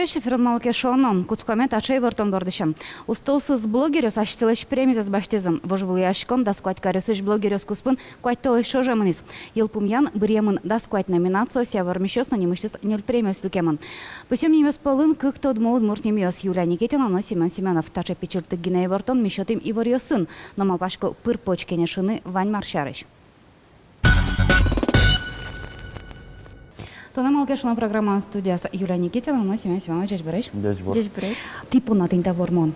береш ефірон шоnon, куцкомет ачай вортон бордышан. Устолсыз блогерёс ашсылыш премизас баштезан. Вожвыл яшкон даскуать карёсыш блогерёс куспын куать толыш шожамынис. Елпумян бремын даскуать номинацию ся вармещёс на немыштыз нёль премиос люкеман. Пусем немес полын кык тодмоуд муртнемёс Юлия Никитина, но Семен Семенов тача печертык гиней вортон мещётым иворёсын. Но малпашко пыр почкене шыны Вань Маршарыш. То нам алкешна программа студия Юлия Никитина, но Семен Семенович Джешбереш. Джешбереш. Типу на тинта вормон.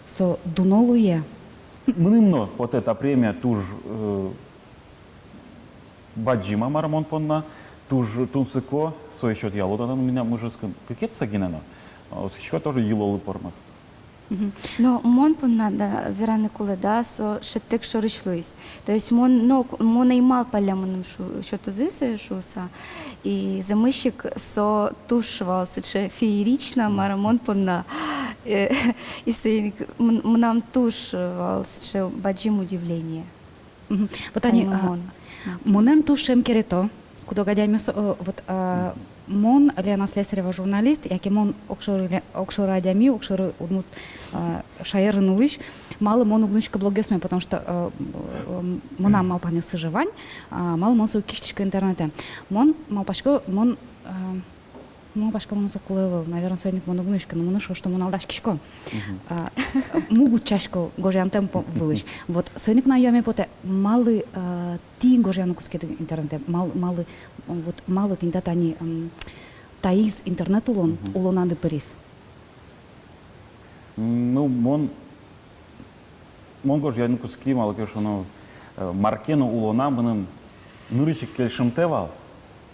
Со дунолуе. Мнимно вот эта премия туж баджима марамон понна, туж тунсыко, со еще ялода на меня мужеском. Какие-то сагинено. Еще тоже елолы пормас. Но мон понада вераны куледа со шеттек шоришлуис. То есть мон наймал палямоном що то зисує шуса. І замищик со тушвал сече феєрічна марамон понна. І сейник нам тушвал сече баджим удивление. Потані монен тушем керето, куди гадяміс вот мон Лена Слесарева журналист, яке мон окшоры адями, окшоры удмут шаеры нулыш, мало мон угнучка блогесме, потому что мона мал панёс сыжевань, мало мон свою киштичка интернете. Мон малпашко мон малпашко мон сокулевыл, наверное, сегодня мон угнучка, но мон шо что мон алдаш кишко. Мугу чашко гожям темпо вылыш. Вот сегодня на яме поте малы ти гожям куски интернете, малы вот мало тинта тани таиз интернет улонады Парис. Ну, мон гож яны куски мало кеш оно маркену улона мыным нырычык келшим тевал.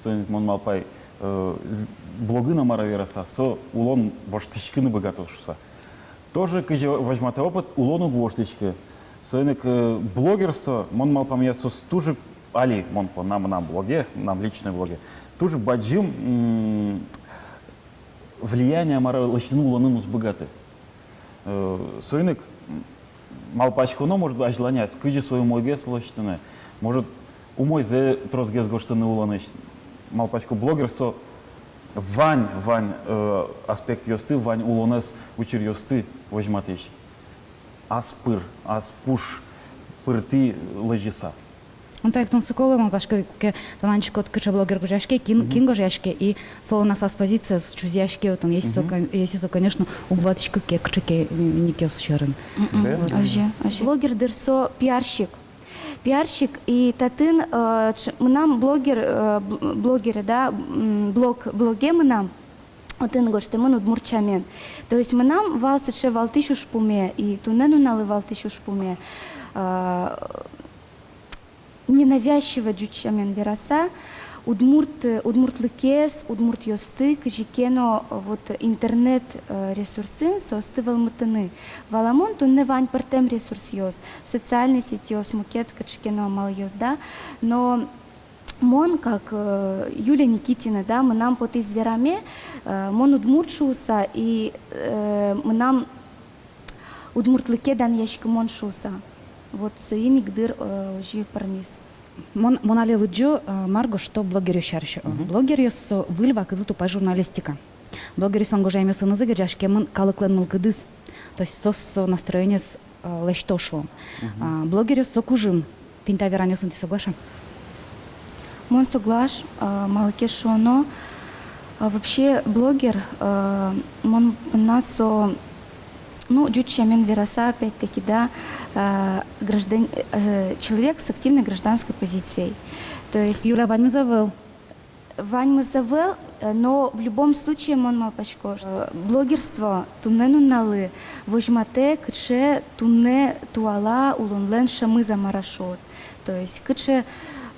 Сын мон малпай блогына маравераса со улон воштичкыны богатошса. Тоже кыжи возьмате опыт улону воштичкы. Сойник блогерство мон малпам я сос тужи али мон по нам блоге, нам личной блоге. Тужи баджим влияние мара лачну улонын узбогаты. Сойник малпачконо может ажланять, скажи свою мойге слочтыны. Может умой зе тросгез гоштыны уланыш. Малпачко блогерство вань аспект ёсты, вань улонес учир ёсты возьматыш. Аспыр, аспуш пырты лежиса. Он так тон соколы малпашко ке тонанчик от кыча блогер гожашке, кин гожашке и соло нас позиция с чузяшке, вот он есть со конечно угваточка ке кычаке никес шерен. Аже. Блогер дерсо пиарщик. Пиарщик и татын нам блогеры, да, блоге мы нам один гоште мы удмурчамен. То есть мы нам валсеше валтышу шпуме и тунену налы валтышу шпуме. Ненавязчиво джучамен вераса, удмуртлыкес, удмурт ёсты, кыжикено вот интернет ресурсын состывал мытыны. Валамон тунне вань партем ресурс ёс, социальный сеть ёс, мукет качкено мал ёс, да, но мон, как Юлия Никитина, да, мы нам под изверами, мон удмуртшуса и мы нам удмуртлыке дан ящик мон шуса. Вот соиник дыр жив пармис. Мон али лыджу марго что блогерю шарш. Блогерю со выльва кыдыту по журналистика. Блогерю сон гожайме сон ызыгы жашке мын калыклен мылкыдыз. То есть со настроение с лештошу. Блогерю со кужим. Тинта веранё сын ты соглашен? Мон соглаш, малыке шоно. Вообще блогер, мон нас со ну, джучамен вераса, опять-таки, да, человек с активной гражданской позицией. То есть Юля Вань Мазавел. Вань Мазавел, но в любом случае мон малпачко. Блогерство тунену налы, вожмате кыче туне туала улунлен шамы замарашот. То есть кыче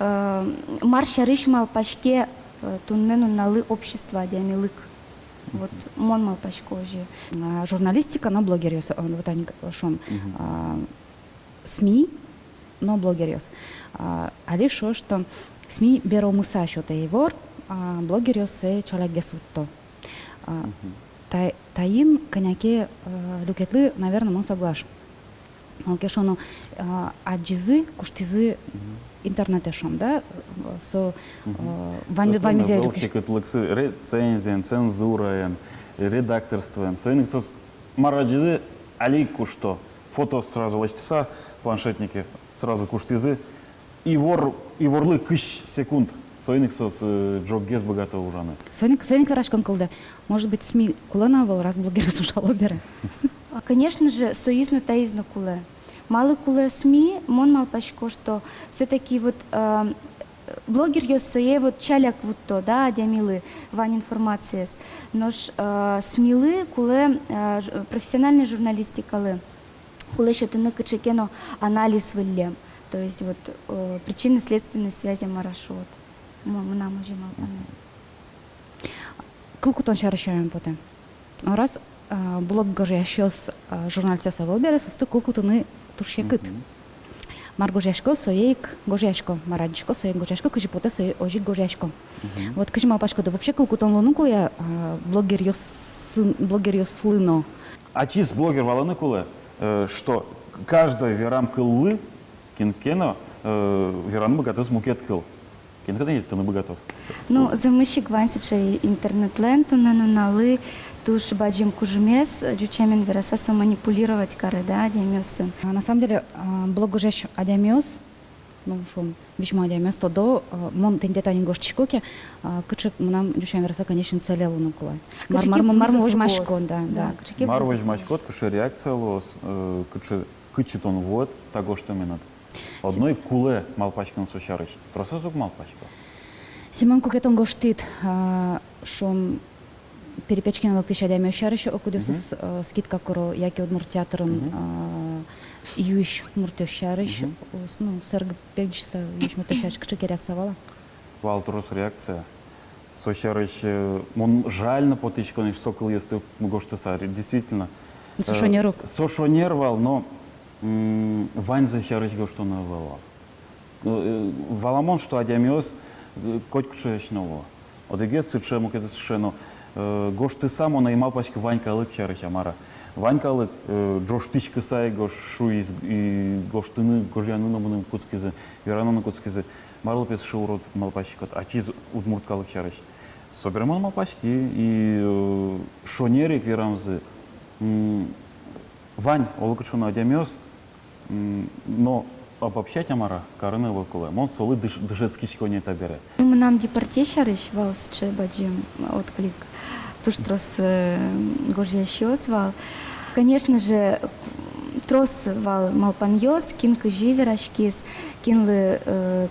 маршарыш малпачке тунену налы общества диамилык. Вот мон малпачко же. Журналистика, но блогерёс. Вот они шон. СМИ, но блогерёс. Али шо, что СМИ беру мыса счёта его, блогерёс се человек гесутто. Таин коняке люкетлы, наверное, мон соглаш. Малкешону аджизы, куштизы интернете шон, да? Со вами зелю. Рецензия, цензура, редакторствен. Союник сос мараджизы али кушто. Фото сразу лачтыса, планшетники сразу куштизы. И ворлы кыш секунд. Союник сос джоггез богато ужаны. Соник варашкан кылды. Может быть, СМИ куланавал, раз блогер сушало бере. Конечно же, союзно таизно куле. Малы куле СМИ, мон мал пачко, что все-таки вот блогер ёсое вот чаляк вот то, да, адямилы вань информации. Но смилы куле профессиональной журналистикалы. Куле еще ты накачекено анализ вылем. То есть вот причинно-следственной связи марашот. Мы нам уже мал. Кылкутон шарышаем поте. Раз блог гоже ящос журналистя савылбере, состы кылкутыны туршекыт. Мар гожешко, соейк гожешко, маранчко, соейк гожешко, кыжи поте соей ожик гожешко. Вот кыжи мал да вообще кылкутон лунукул я блогер ёслыно. А чиз блогер валаны куле, что каждый верам кыллы, кинкено, веран богатос мукет кыл. Кинкено есть ты на богатос. Ну, замыщик вансичай интернет-ленту нануналы, туш баджим кужмес, дючамен верасасо манипулировать кары, да, адямёсын. На самом деле, блог уже адямёс, ну, шум, весьма адямёс, то до, мон тендета не гоштичкоки, кычык нам дючамен вераса, конечно, целел лунукула. Марму возьмашкон, да. Мару возьмашкот, кычы реакция лос, кычы тон вот, того, что минут. Одной куле малпачкан сушарыч, просто зуг малпачка. Симон кукетон гоштит, шум перепечкина лактыша адямёс шарыш, окудесыз скидка коро, яки удмурт театрын юиш муртёс шарыш, ну, сэрг пенчиса юиш муртёс шарыш, кычык реакция вала? Вал трус реакция. Сушарыч, мон жально потычкан, сокол есть гоштыса, действительно. Сушонерук. Сушонервал, но вань за шарыч гошто навала. Валамон, что адямёс, коть кшешново. Одегес сыче мукет сушено. Гошты сам он имал пачка Ванька лык чарыч амара. Ванька лык джош тычка сай гош шуиз и гоштыны гожяны на муным куцкизы, вераны на куцкизы. Марло пес шоурод малпачка, а чиз удмуртка лык чарыч. Соберман малпачки и шонерик верамзы. Вань олыкшуна адямёс, но обобщать амара карыны вокулы. Мон солы дышецкичко не табере. Мы нам депортешарыш валсче баджим отклик. Туш трос гожьящос вал. Конечно же, трос вал малпаньос, кин кыжи верашкис, кинлы,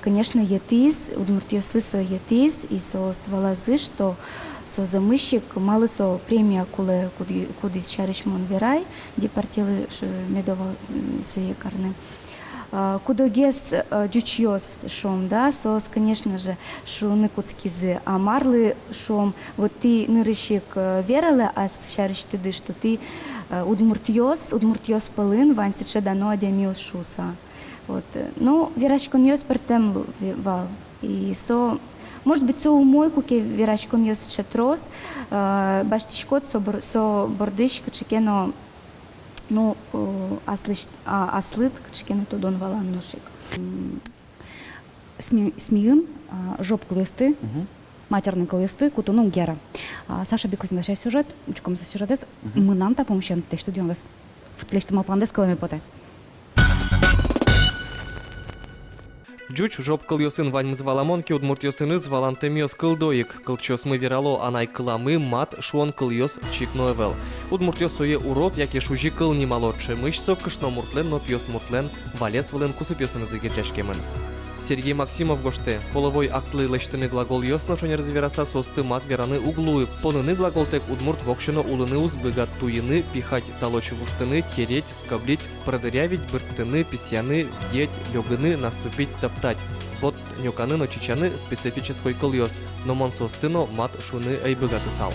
конечно, етис, удмуртьослы со етис, и со свалазы, что со замыщик малы со премия куле кудис шарыш мон верай, депортилы медовал свои карны. Кудогес дючьос шом, да, сос, конечно же, шуны куцкизы, а марлы шом, вот ты нырыщик верала, а шарыш ты дышь, что ты удмуртьос пылын, вансиче дано адямиос шуса. Вот, ну, верашкон йос пертем вал, и со, может быть, со умойку, ке верашкон йос четрос, баштишкот со бордыш, качекено, ну, аслыт, качкену тодон валан ношик. Смиын, жоп кылысты, матерный кылысты, кутуну гера. Саша Бекузин дашай сюжет, учком за сюжетес, мы нам та помощен, те, что делаем вас в тлеште малпландес кылами поте. Джуч жоп кыл йосын вань зваламонки удмурт йосыны звалан темиос кылдоик. Кылчос мы верало анай кыламы мат шуон кыл йос чикноевел. Удмурт йосое урод, яке шужи кыл немалотше мышсо кышно муртлен, но пьос муртлен, валес вылен кусып йосыны зыгирчашкемын. Сергей Максимов гоште. Половой актлы лыштыны глагол йосно шонер звераса состы мат вераны углуы. Поныны глаголтек удмурт вокшино улыны узбыгат туйыны, пихать талочи вуштыны, тереть, скоблить, продырявить, бырттыны, писяны, вдеть, лёгыны, наступить, топтать. Вот нюканы, но чичаны специфической кыльёс, но мон состыно мат шуны айбыгаты сал.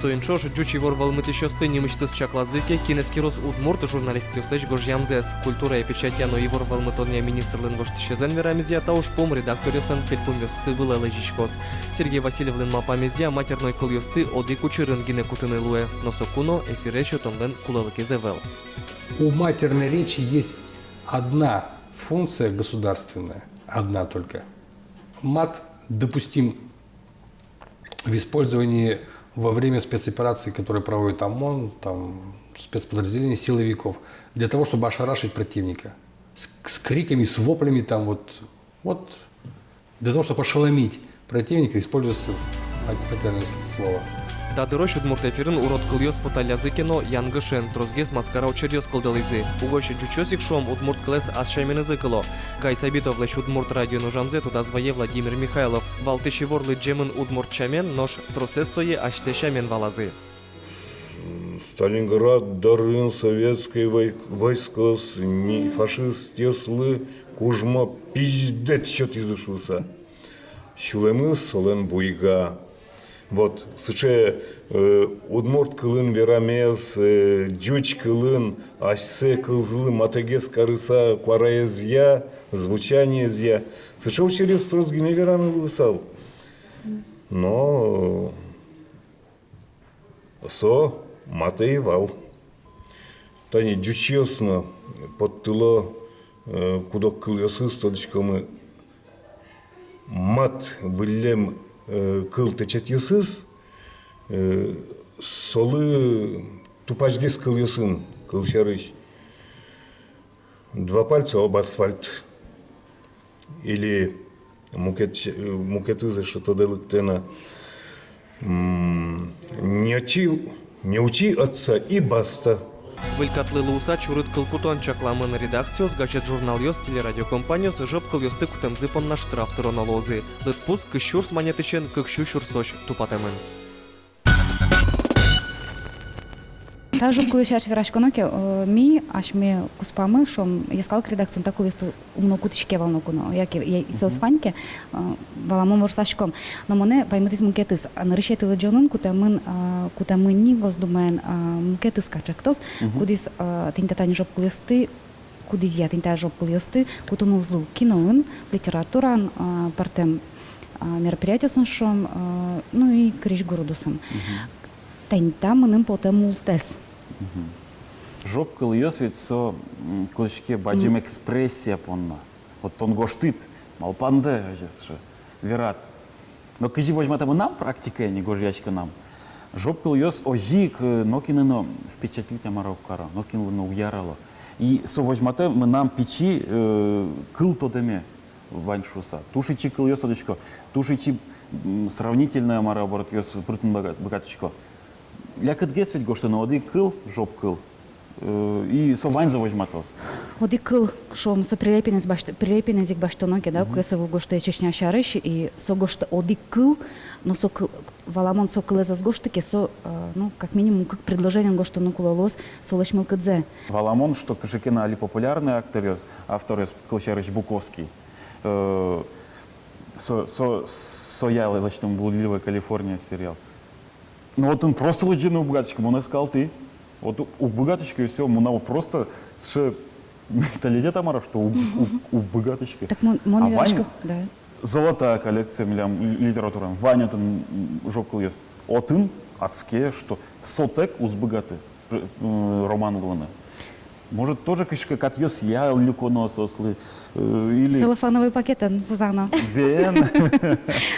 Соинчош джучи ворвал мытыщосты немычтыс чаклазыке, кинескирос удмурт журналист ёслэч гожьямзес, культура и печать яно и ворвал мытония министрлын гоштыщезлен верамизия, тауш пом редактор ёслен пельпум ёссы было лэжичкос. Сергей Васильевлен мапамизия матерной кыл ёсты оды кучерын гине кутыны луэ, но сокуно эфирэчо тонлен кулалыки зевел. У матерной речи есть одна функция государственная, одна только. Мат допустим в использовании во время спецоперации, которые проводит ОМОН, там, спецподразделения силовиков, для того, чтобы ошарашить противника. С криками, с воплями, там, вот, для того, чтобы ошеломить противника, используется отдельное слово. Дадырыш удмурт эфирин урод кыльёс поталязы кино янгышен трозгес маскара учерьёс кылдылызы. Угош жучосик шом удмурт клэс асшайменызы кыло. Гай Сабитов лэш удмурт радио нужамзе туда звае Владимир Михайлов. Валтыши ворлы джемын удмурт чамен нож тросессое ашсе шамен валазы. Сталинград, Дарын, советские войска, фашист, теслы, кужма, пиздец, что-то изышился. Шулемы солен буйга. Вот, сыче удмурт кылын верамез, джуч кылын, ашсе кылзлы, матегес карыса, квараезья, звучаниезья. Сыче учерез срозгине вераны лысал. Но со матеевал. Тани джучесно под тыло, куда кыльясы стадочками мат вылем кыл течет ясыз, солы тупачгес кыл ясын, кыл шарыш. Два пальца об асфальт. Или мукетызы шатоделыктена. Не учи отца и баста. Вылькатлы луса чурыт кылкутон чакламын редакциос гачет журналёс телерадиокомпаниос жоп кыльёсты кутемзыпон на штраф тыронолозы. Лытпус кыщурс манетычен кыкщу щурсоч тупатемын. Та жоп кылышач верашконоке ми ашме куспамы шом яскал редакциян такой есть умно кутичке волнокуно яки сос фаньке валамон ворсашком но моне паймытыз мукетыз нарышетылы джонун кутамын ни госдумаен мукетыз качактос кудис тинтатани жоп кылысты кудис я тинта жоп кылысты кутумузлу киноын литературан партем мероприятиясын шом ну и криш городусым тинта мыным потем мултес. Жоп кыльёс ведь со кудышке баджим экспрессия понна. Вот он гоштит, малпанде, верат. Но кыжи возьмата нам практика, не гожьячка нам. Жоп кыльёс ожик, нокинено впечатлить амаровкара, нокинено уярало. И со возьмата мы нам печи кыл тодеме ваньшуса. Тушичи кыльёс одочко, тушичи сравнительная амаровборот ёс прытын богаточко. Лякат гес ведь гоштено оди кыл, жоп кыл. И со вань завозьматос. Оди кыл шом со прилепенезик баштоноке, да, кое со гоште чечня шарыш и со гоште оди кыл, но со валамон со кылезас гоштеке со ну как минимум как предложение гоштону кулалос со лачмылкадзе. Валамон, что кашикена али популярный автор Кылчарыч Буковский. Со я лачтом блудливая Калифорния сериал. Ну вот он просто лучину у богаточка, он сказал ты. Вот у богаточки все, муна просто что менталитет амара, что у богаточки. Так Ваня, да. Золотая коллекция литературы. Ваня там жопкал есть. Отын, адске, что сотек уз богаты роман главный. Может тоже как отъес я люконос ослы или. Целлофановый пакет, пузано. Вен.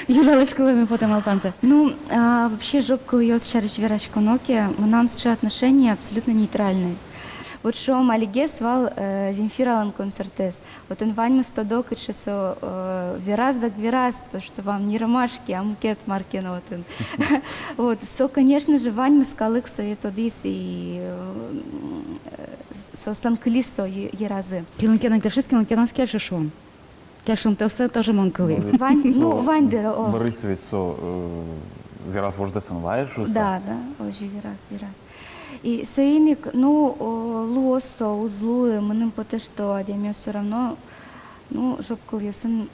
Южала школами потом алпанцы. Ну, вообще жоп кыльёс шарыш верашконоке, нам с отношения абсолютно нейтральные. Вот шо малигес вал Земфиралан концертес. Вот он ваньмы стодок, и что вираз да вираз, то что вам не ромашки, а мукет маркено вот он. Вот, со, конечно же, ваньмы скалык со тодис и со станклис со еразы. Килонкена кешис, килонкена скельши шо. Кешим то все тоже монкали. Вань дыра, о. Борис ведь со вираз вождесен ваешь. Да, ожи вираз. И соиник, ну, луосо, узлуы, мы поте, что адемия все равно, ну, жопкал ясын,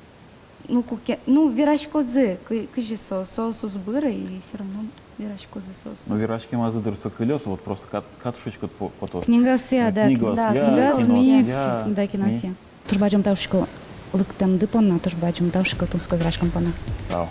ну, куке, ну, вирашкозы, кыжи соус узбыры, и все равно вирашкозы соус. Ну, вирашки мазы дырсо колеса, вот просто катушечку потос. Книга ся, да. Книга СМИ, да, кинося. Тоже бачим тавшко лыктем дипона, тоже бачим тавшко тунско вирашком пана. Да.